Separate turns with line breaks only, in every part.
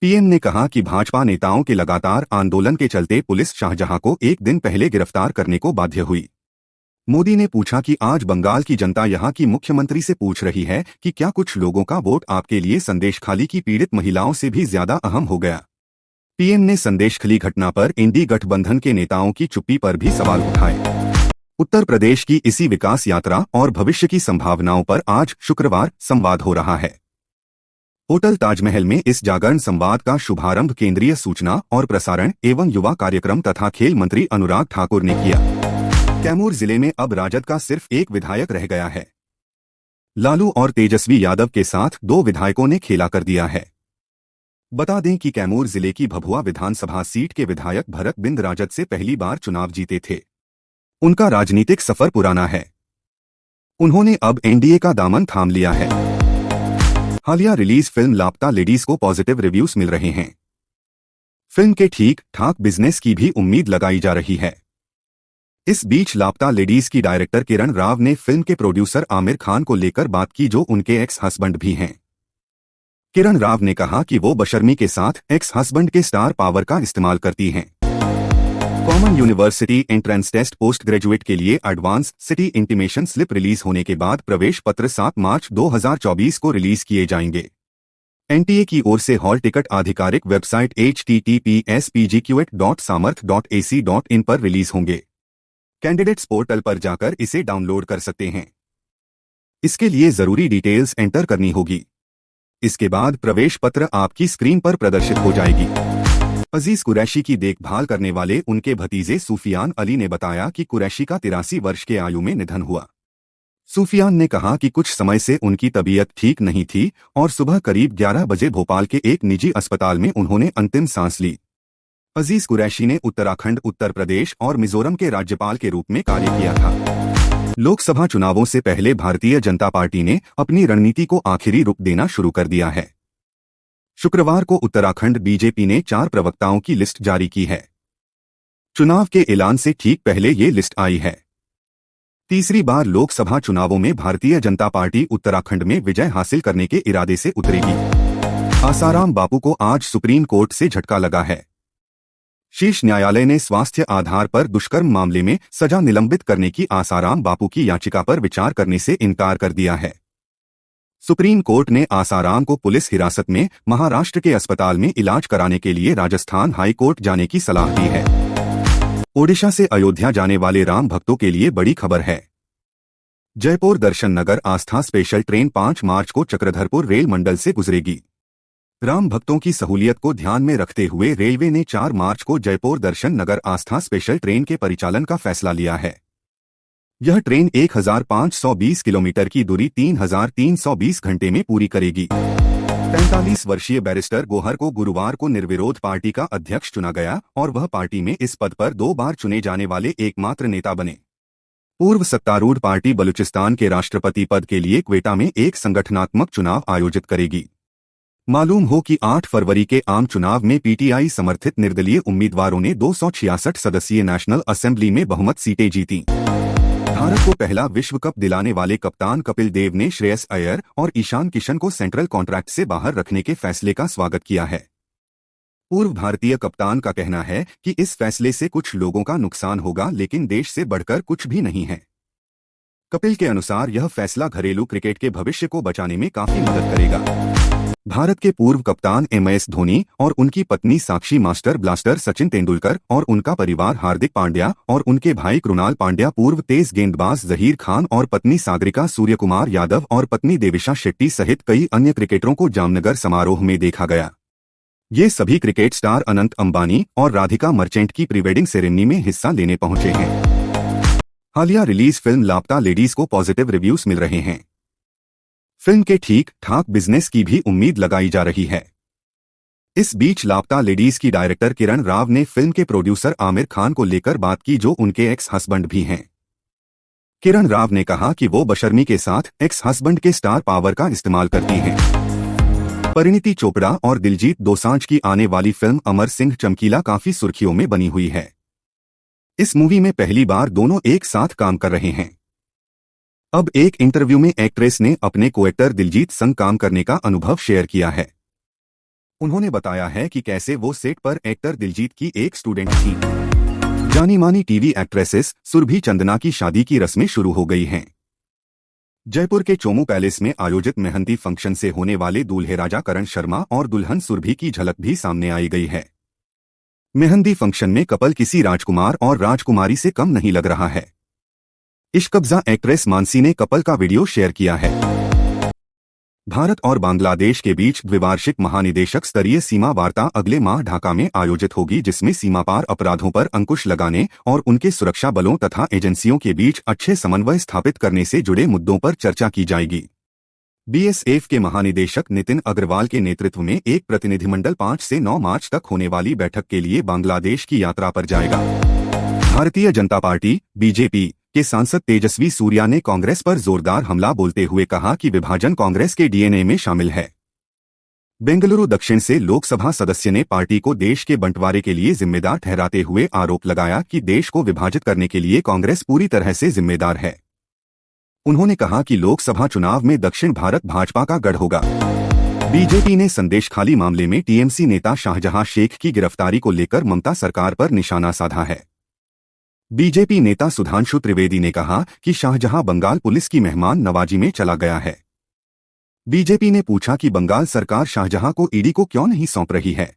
PM ने कहा कि भाजपा नेताओं के लगातार आंदोलन के चलते पुलिस शाहजहां को एक दिन पहले गिरफ्तार करने को बाध्य हुई। मोदी ने पूछा कि आज बंगाल की जनता यहां की मुख्यमंत्री से पूछ रही है कि क्या कुछ लोगों का वोट आपके लिए संदेशखाली की पीड़ित महिलाओं से भी ज्यादा अहम हो गया। पीएम ने संदेशखाली घटना पर इंडी गठबंधन के नेताओं की चुप्पी पर भी सवाल उठाए। उत्तर प्रदेश की इसी विकास यात्रा और भविष्य की संभावनाओं पर आज शुक्रवार संवाद हो रहा है। होटल ताजमहल में इस जागरण संवाद का शुभारंभ केंद्रीय सूचना और प्रसारण एवं युवा कार्यक्रम तथा खेल मंत्री अनुराग ठाकुर ने किया। कैमूर जिले में अब राजद का सिर्फ एक विधायक रह गया है। लालू और तेजस्वी यादव के साथ 2 विधायकों ने खेला कर दिया है। बता दें कि कैमूर जिले की भभुआ विधानसभा सीट के विधायक भरत बिंद राजद से पहली बार चुनाव जीते थे। उनका राजनीतिक सफर पुराना है। उन्होंने अब एनडीए का दामन थाम लिया है। हालिया रिलीज फिल्म लापता लेडीज को पॉजिटिव रिव्यूज मिल रहे हैं। फिल्म के ठीक ठाक बिजनेस की भी उम्मीद लगाई जा रही है। इस बीच लापता लेडीज की डायरेक्टर किरण राव ने फिल्म के प्रोड्यूसर आमिर खान को लेकर बात की, जो उनके एक्स हस्बैंड भी हैं। किरण राव ने कहा कि वो बशर्मी के साथ एक्स हस्बैंड के स्टार पावर का इस्तेमाल करती हैं। Common university entrance test post graduate के लिए advance city intimation slip release होने के बाद प्रवेश पत्र 7 मार्च 2024 को रिलीज किए जाएंगे। एनटीए की ओर से हॉल टिकट आधिकारिक वेबसाइट https://pgqet.samarth.ac.in पर रिलीज होंगे। कैंडिडेट्स पोर्टल पर जाकर इसे डाउनलोड कर सकते हैं। इसके लिए जरूरी डिटेल्स एंटर करनी होगी। इसके बाद प्रवेश पत्र आपकी स्क्रीन पर प्रदर्शित हो जाएगी। अजीज कुरैशी की देखभाल करने वाले उनके भतीजे सूफियान अली ने बताया कि कुरैशी का 83 वर्ष के आयु में निधन हुआ। सूफियान ने कहा कि कुछ समय से उनकी तबीयत ठीक नहीं थी और सुबह करीब 11 बजे भोपाल के एक निजी अस्पताल में उन्होंने अंतिम सांस ली। अजीज कुरैशी ने उत्तराखंड, उत्तर प्रदेश और मिजोरम के राज्यपाल के रूप में कार्य किया था। लोकसभा चुनावों से पहले भारतीय जनता पार्टी ने अपनी रणनीति को आखिरी रुख देना शुरू कर दिया है। शुक्रवार को उत्तराखंड बीजेपी ने 4 प्रवक्ताओं की लिस्ट जारी की है। चुनाव के ऐलान से ठीक पहले ये लिस्ट आई है। तीसरी बार लोकसभा चुनावों में भारतीय जनता पार्टी उत्तराखंड में विजय हासिल करने के इरादे से उतरेगी। आसाराम बापू को आज सुप्रीम कोर्ट से झटका लगा है। शीर्ष न्यायालय ने स्वास्थ्य आधार पर दुष्कर्म मामले में सजा निलंबित करने की आसाराम बापू की याचिका पर विचार करने से इनकार कर दिया है। सुप्रीम कोर्ट ने आसाराम को पुलिस हिरासत में महाराष्ट्र के अस्पताल में इलाज कराने के लिए राजस्थान हाई कोर्ट जाने की सलाह दी है। ओडिशा से अयोध्या जाने वाले राम भक्तों के लिए बड़ी खबर है। जयपुर दर्शन नगर आस्था स्पेशल ट्रेन 5 मार्च को चक्रधरपुर रेल मंडल से गुजरेगी। राम भक्तों की सहूलियत को ध्यान में रखते हुए रेलवे ने 4 मार्च को जयपुर दर्शन नगर आस्था स्पेशल ट्रेन के परिचालन का फैसला लिया है। यह ट्रेन 1520 किलोमीटर की दूरी 3320 घंटे में पूरी करेगी। 45 वर्षीय बैरिस्टर गोहर को गुरुवार को निर्विरोध पार्टी का अध्यक्ष चुना गया और वह पार्टी में इस पद पर 2 बार चुने जाने वाले एकमात्र नेता बने। पूर्व सत्तारूढ़ पार्टी बलूचिस्तान के राष्ट्रपति पद के लिए क्वेटा में एक संगठनात्मक चुनाव आयोजित करेगी। मालूम हो कि 8 फरवरी के आम चुनाव में पीटीआई समर्थित निर्दलीय उम्मीदवारों ने 266 सदस्यीय नेशनल असेंबली में बहुमत सीटें जीतीं। भारत को पहला विश्व कप दिलाने वाले कप्तान कपिल देव ने श्रेयस अय्यर और ईशान किशन को सेंट्रल कॉन्ट्रैक्ट से बाहर रखने के फैसले का स्वागत किया है। पूर्व भारतीय कप्तान का कहना है कि इस फैसले से कुछ लोगों का नुकसान होगा, लेकिन देश से बढ़कर कुछ भी नहीं है। कपिल के अनुसार यह फैसला घरेलू क्रिकेट के भविष्य को बचाने में काफी मदद करेगा। भारत के पूर्व कप्तान एमएस धोनी और उनकी पत्नी साक्षी मास्टर ब्लास्टर सचिन तेंदुलकर और उनका परिवार हार्दिक पांड्या और उनके भाई कृणाल पांड्या, पूर्व तेज गेंदबाज जहीर खान और पत्नी सागरिका सूर्यकुमार यादव और पत्नी देविशा शेट्टी सहित कई अन्य क्रिकेटरों को जामनगर समारोह में देखा गया। ये सभी क्रिकेट स्टार अनंत अंबानी और राधिका मर्चेंट की प्रीवेडिंग सेरेमनी में हिस्सा लेने पहुंचे हैं। हालिया रिलीज फिल्म लापता लेडीज को पॉजिटिव रिव्यूज मिल रहे हैं। फिल्म के ठीक ठाक बिजनेस की भी उम्मीद लगाई जा रही है। इस बीच लापता लेडीज की डायरेक्टर किरण राव ने फिल्म के प्रोड्यूसर आमिर खान को लेकर बात की, जो उनके एक्स हस्बैंड भी हैं। किरण राव ने कहा कि वो बशर्मी के साथ एक्स हस्बैंड के स्टार पावर का इस्तेमाल करती हैं। परिणीति चोपड़ा और दिलजीत दोसांझ की आने वाली फिल्म अमर सिंह चमकीला काफी सुर्खियों में बनी हुई है। इस मूवी में पहली बार दोनों एक साथ काम कर रहे हैं। अब एक इंटरव्यू में एक्ट्रेस ने अपने को एक्टर दिलजीत संग काम करने का अनुभव शेयर किया है। उन्होंने बताया है कि कैसे वो सेट पर एक्टर दिलजीत की एक स्टूडेंट थी। जानी मानी टीवी एक्ट्रेसेस सुरभि चंदना की शादी की रस्में शुरू हो गई हैं। जयपुर के चोमू पैलेस में आयोजित मेहंदी फंक्शन से होने वाले दूल्हे राजा करण शर्मा और दुल्हन सुरभि की झलक भी सामने आई गई है। मेहंदी फंक्शन में कपल किसी राजकुमार और राजकुमारी से कम नहीं लग रहा है। इश्कब्जा एक्ट्रेस मानसी ने कपल का वीडियो शेयर किया है। भारत और बांग्लादेश के बीच द्विवार्षिक महानिदेशक स्तरीय सीमा वार्ता अगले माह ढाका में आयोजित होगी, जिसमें सीमापार अपराधों पर अंकुश लगाने और उनके सुरक्षा बलों तथा एजेंसियों के बीच अच्छे समन्वय स्थापित करने से जुड़े मुद्दों पर चर्चा की जाएगी। बीएसएफ के महानिदेशक नितिन अग्रवाल के नेतृत्व में एक प्रतिनिधिमंडल 5 से 9 मार्च तक होने वाली बैठक के लिए बांग्लादेश की यात्रा पर जाएगा। भारतीय जनता पार्टी बीजेपी के सांसद तेजस्वी सूर्या ने कांग्रेस पर जोरदार हमला बोलते हुए कहा कि विभाजन कांग्रेस के डीएनए में शामिल है। बेंगलुरु दक्षिण से लोकसभा सदस्य ने पार्टी को देश के बंटवारे के लिए जिम्मेदार ठहराते हुए आरोप लगाया कि देश को विभाजित करने के लिए कांग्रेस पूरी तरह से जिम्मेदार है। उन्होंने कहा कि लोकसभा चुनाव में दक्षिण भारत भाजपा का गढ़ होगा। बीजेपी ने संदेशखाली मामले में टीएमसी नेता शाहजहां शेख की गिरफ्तारी को लेकर ममता सरकार पर निशाना साधा है। बीजेपी नेता सुधांशु त्रिवेदी ने कहा कि शाहजहां बंगाल पुलिस की मेहमान नवाजी में चला गया है। बीजेपी ने पूछा कि बंगाल सरकार शाहजहां को ईडी को क्यों नहीं सौंप रही है।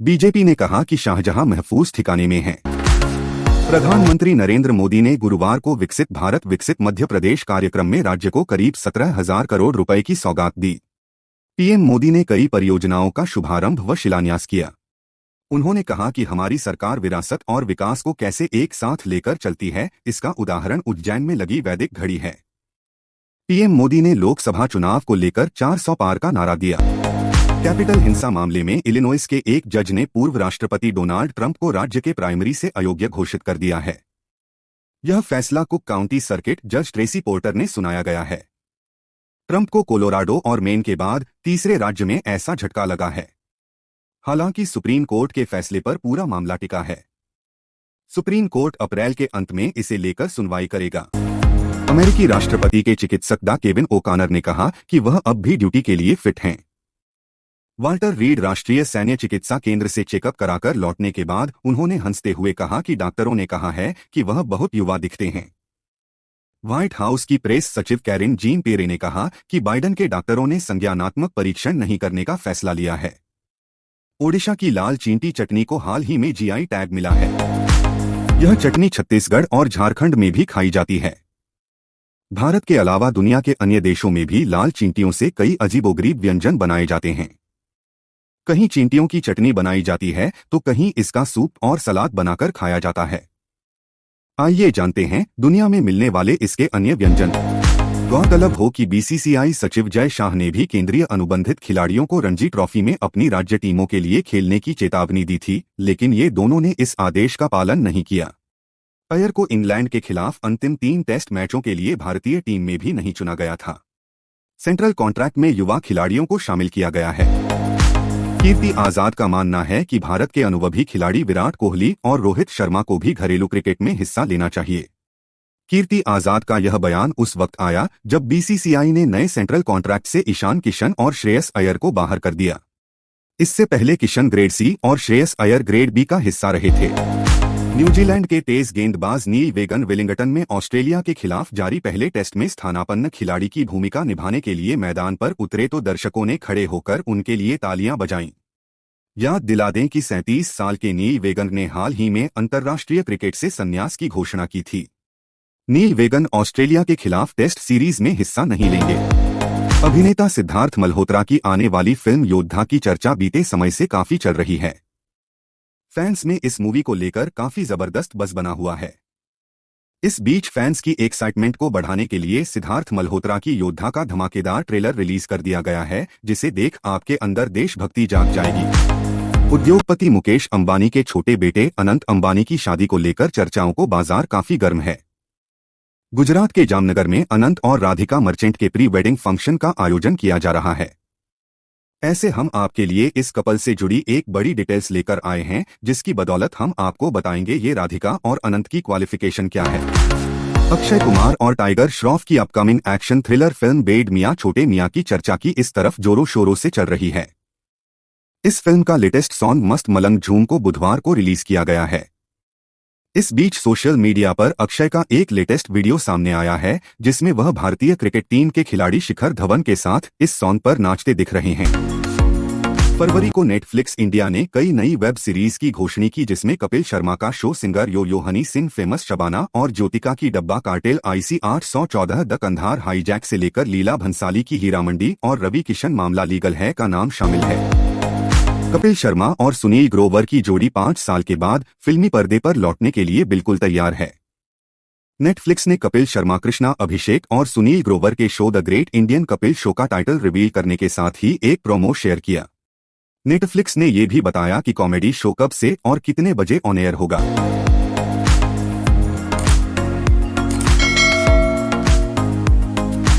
बीजेपी ने कहा कि शाहजहां महफूज ठिकाने में है। प्रधानमंत्री नरेंद्र मोदी ने गुरुवार को विकसित भारत विकसित मध्य प्रदेश कार्यक्रम में राज्य को करीब 17,000 करोड़ रुपए की सौगात दी। पीएम मोदी ने कई परियोजनाओं का शुभारंभ व शिलान्यास किया। उन्होंने कहा कि हमारी सरकार विरासत और विकास को कैसे एक साथ लेकर चलती है, इसका उदाहरण उज्जैन में लगी वैदिक घड़ी है। पीएम मोदी ने लोकसभा चुनाव को लेकर 400 पार का नारा दिया। कैपिटल हिंसा मामले में इलिनॉइस के एक जज ने पूर्व राष्ट्रपति डोनाल्ड ट्रंप को राज्य के प्राइमरी से अयोग्य घोषित कर दिया है। यह फैसला कुक काउंटी सर्किट जज ट्रेसी पोर्टर ने सुनाया गया है। ट्रंप को कोलोराडो और मेन के बाद तीसरे राज्य में ऐसा झटका लगा है। हालांकि सुप्रीम कोर्ट के फैसले पर पूरा मामला टिका है। सुप्रीम कोर्ट अप्रैल के अंत में इसे लेकर सुनवाई करेगा। अमेरिकी राष्ट्रपति के चिकित्सक डा केविन ओकानर ने कहा कि वह अब भी ड्यूटी के लिए फिट हैं। वाल्टर रीड राष्ट्रीय सैन्य चिकित्सा केंद्र से चेकअप कराकर लौटने के बाद उन्होंने हंसते हुए कहा कि डॉक्टरों ने कहा है कि वह बहुत युवा दिखते हैं। व्हाइट हाउस की प्रेस सचिव कैरिन जीन पियरे ने कहा कि बाइडेन के डॉक्टरों ने संज्ञानात्मक परीक्षण नहीं करने का फैसला लिया है। ओडिशा की लाल चींटी चटनी को हाल ही में जीआई टैग मिला है। यह चटनी छत्तीसगढ़ और झारखंड में भी खाई जाती है। भारत के अलावा दुनिया के अन्य देशों में भी लाल चींटियों से कई अजीबोगरीब व्यंजन बनाए जाते हैं। कहीं चींटियों की चटनी बनाई जाती है तो कहीं इसका सूप और सलाद बनाकर खाया जाता है। आइए जानते हैं दुनिया में मिलने वाले इसके अन्य व्यंजन। गौरतलब हो कि बीसीसीआई सचिव जय शाह ने भी केंद्रीय अनुबंधित खिलाड़ियों को रणजी ट्रॉफी में अपनी राज्य टीमों के लिए खेलने की चेतावनी दी थी, लेकिन ये दोनों ने इस आदेश का पालन नहीं किया। अय्यर को इंग्लैंड के खिलाफ अंतिम 3 टेस्ट मैचों के लिए भारतीय टीम में भी नहीं चुना गया था। सेंट्रल कॉन्ट्रैक्ट में युवा खिलाड़ियों को शामिल किया गया है। कीर्ति आजाद का मानना है कि भारत के अनुभवी खिलाड़ी विराट कोहली और रोहित शर्मा को भी घरेलू क्रिकेट में हिस्सा लेना चाहिए। कीर्ति आजाद का यह बयान उस वक्त आया जब बीसीसीआई ने नए सेंट्रल कॉन्ट्रैक्ट से ईशान किशन और श्रेयस अय्यर को बाहर कर दिया। इससे पहले किशन ग्रेड सी और श्रेयस अय्यर ग्रेड बी का हिस्सा रहे थे। न्यूजीलैंड के तेज गेंदबाज नील वेगन वेलिंगटन में ऑस्ट्रेलिया के खिलाफ जारी पहले टेस्ट में स्थानापन्न खिलाड़ी की भूमिका निभाने के लिए मैदान पर उतरे तो दर्शकों ने खड़े होकर उनके लिए तालियां बजाईं। याद दिला दें कि 37 साल के नील वेगन ने हाल ही में अंतर्राष्ट्रीय क्रिकेट से संन्यास की घोषणा की थी। नील वेगन ऑस्ट्रेलिया के खिलाफ टेस्ट सीरीज में हिस्सा नहीं लेंगे। अभिनेता सिद्धार्थ मल्होत्रा की आने वाली फिल्म योद्धा की चर्चा बीते समय से काफी चल रही है। फैंस में इस मूवी को लेकर काफी जबरदस्त बज़ बना हुआ है। इस बीच फैंस की एक्साइटमेंट को बढ़ाने के लिए सिद्धार्थ मल्होत्रा की योद्धा का धमाकेदार ट्रेलर रिलीज कर दिया गया है, जिसे देख आपके अंदर देशभक्ति जाग जाएगी। उद्योगपति मुकेश अंबानी के छोटे बेटे अनंत अंबानी की शादी को लेकर चर्चाओं को बाजार काफी गर्म है। गुजरात के जामनगर में अनंत और राधिका मर्चेंट के प्री वेडिंग फंक्शन का आयोजन किया जा रहा है। ऐसे हम आपके लिए इस कपल से जुड़ी एक बड़ी डिटेल्स लेकर आए हैं, जिसकी बदौलत हम आपको बताएंगे ये राधिका और अनंत की क्वालिफिकेशन क्या है। अक्षय कुमार और टाइगर श्रॉफ की upcoming action thriller film Bade Miyan Chhote Miyan की चर्चा की इस तरफ जोरों शोरों से चल रही है। इस फिल्म का लेटेस्ट सॉन्ग मस्त मलंग झूम को बुधवार को रिलीज किया गया है। इस बीच सोशल मीडिया पर अक्षय का एक लेटेस्ट वीडियो सामने आया है, जिसमें वह भारतीय क्रिकेट टीम के खिलाड़ी शिखर धवन के साथ इस सॉन्ग पर नाचते दिख रहे हैं। फरवरी को नेटफ्लिक्स इंडिया ने कई नई वेब सीरीज की घोषणा की, जिसमें कपिल शर्मा का show singer Yo Yo Honey Singh, famous Shabana और ज्योतिका की Dabba cartel IC 814 the Kandahar hijack से लेकर लीला भंसाली की हीरा मंडी और रवि किशन मामला लीगल है का नाम शामिल है। कपिल शर्मा और सुनील ग्रोवर की जोड़ी 5 साल के बाद फिल्मी पर्दे पर लौटने के लिए बिल्कुल तैयार है। नेटफ्लिक्स ने कपिल शर्मा, कृष्णा अभिषेक और सुनील ग्रोवर के show the great Indian Kapil show का टाइटल रिवील करने के साथ ही एक प्रोमो शेयर किया। नेटफ्लिक्स ने ये भी बताया कि कॉमेडी शो कब से और कितने बजे ऑन एयर होगा।